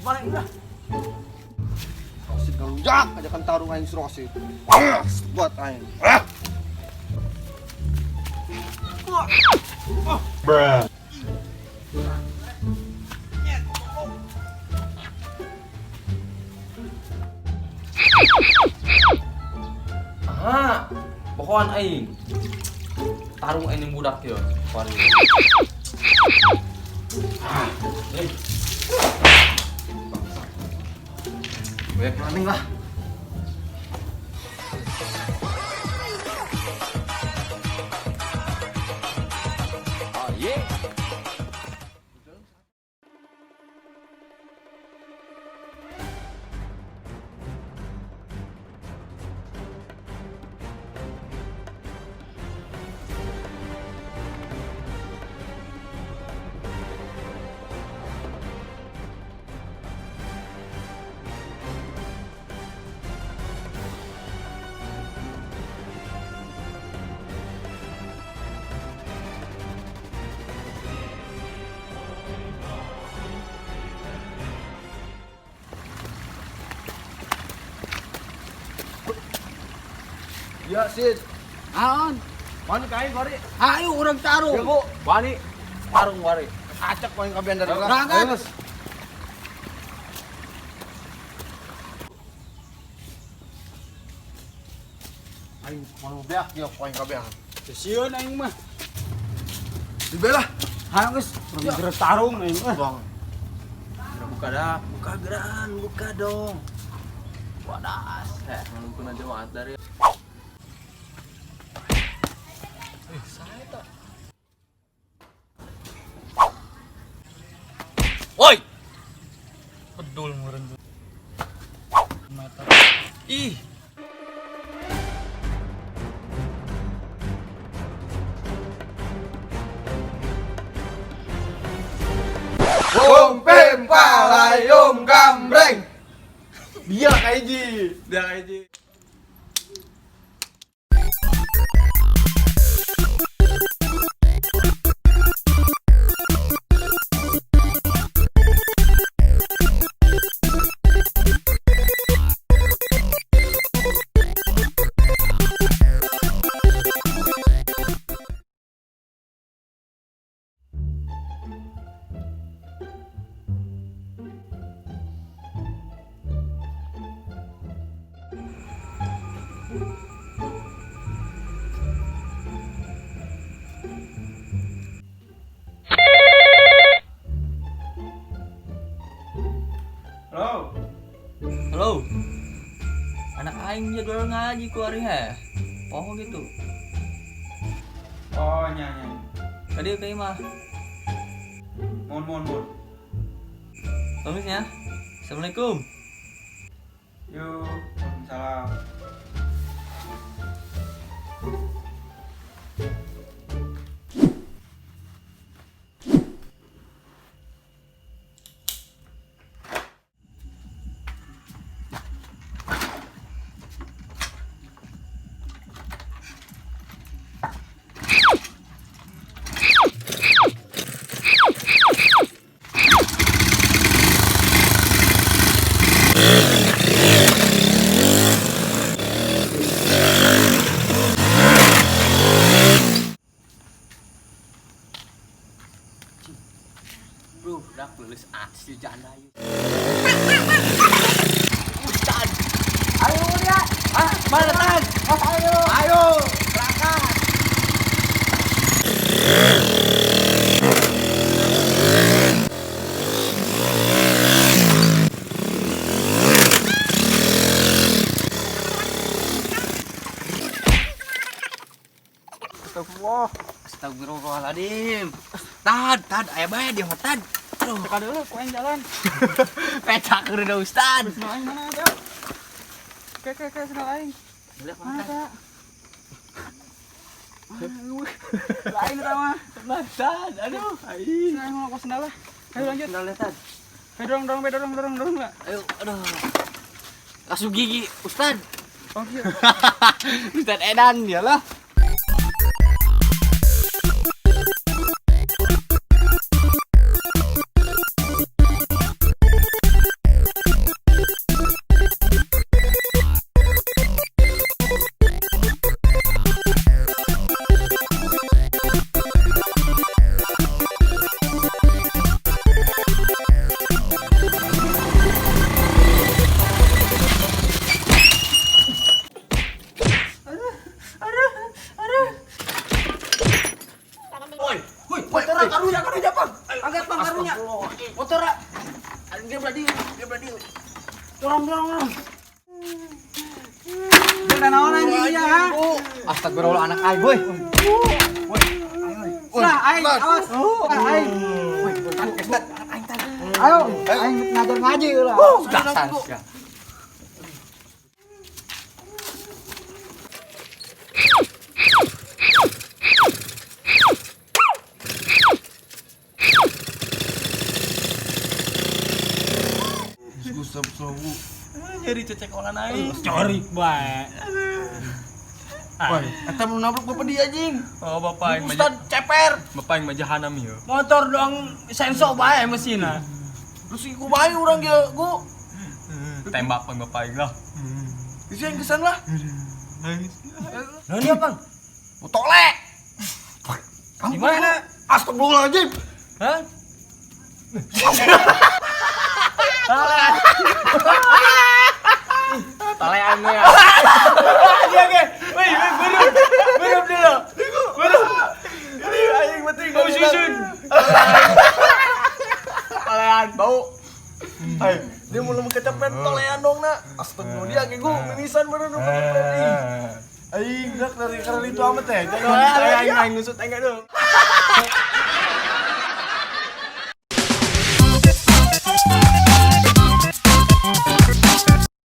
balik udah. Rosid ngelunjak aja kan tarung aing si Rosid. Buat aing. Bruh. Aha, pokoknya aing. Tarung aing budak yo. Pari. Banyak running lah. Ya, Sid. Aon, Mana kain bari? ayo urang Ya, tarung. Bu. Bani. Tarung bari. Acak poin kabian dari Berangkat. Ayo, Mas. Aing mau beak dia poin kabian. Sieun aing mah. Dibelah. Hayo geus, urang geus tarung aing mah. Bang. Buka dah, buka geran, buka dong. Wadas, ngelukun aja banget dari. Woi, pedul meureun. Mata. Ih. Pem palayum gambreng. Dia kaiji. Dia aja. Halo. Halo. Anak aing jadwal ngaji ku ari he. Poho gitu. Oh, nya. Tadi ke imah. Mun. Tulisnya. Assalamualaikum. Yuk, Waalaikumsalam. Bro, dah lulus asli janda yuk. Ustad. Ayo dia. Ah, mana tan? Ayo. Ayo, berangkat. Astagfirullah. Astagfirullahaladzim. Tad, aya bae di hotan. Aduh, Teka dulu ku aing jalan. pecah keur da Ustad. Senal aing mana ada? Ke senal aing. Mana ada? Lain rama. Tad, aduh. Ai. Senal aing mau ku sendal lah. Ayo lanjut. Sendal Tad. Ayo dorong enggak? Ayo, aduh. Langsung gigi, Ustad. Oh iya. Ustad Edan dia lah. Motor ah. Dia beradi. Dorong. Udah naon anjing ya. Astagfirullah anak aing, boy. Lah aing awas. Aing. Ayo, aing ngajar ngaji lah. Dasar. Nyari cecek olan aing. Cori bae. Woi, eta mun nabruk bapak dia anjing. Oh, bapak yang Ustad ceper. bapak yang majahanam ya. Motor doang sensor bae mesinna. Terus iku bae urang ge ku. Tembak pun bapak yang lah. Bisa yang kesan lah. Nah ini apa? Tolek. Di mana? Astagfirullahaladzim. Hah? Talean ya. Oke. Woi, belum dulu. Aing penting. Oh, susun. Talean bau. Hai, dia mau kecepet tolean dong nak. Astagfirullah dia ge gua mimisan bener nu. Aing dak dari karena itu amat teh. Aing ngusut enggak dong.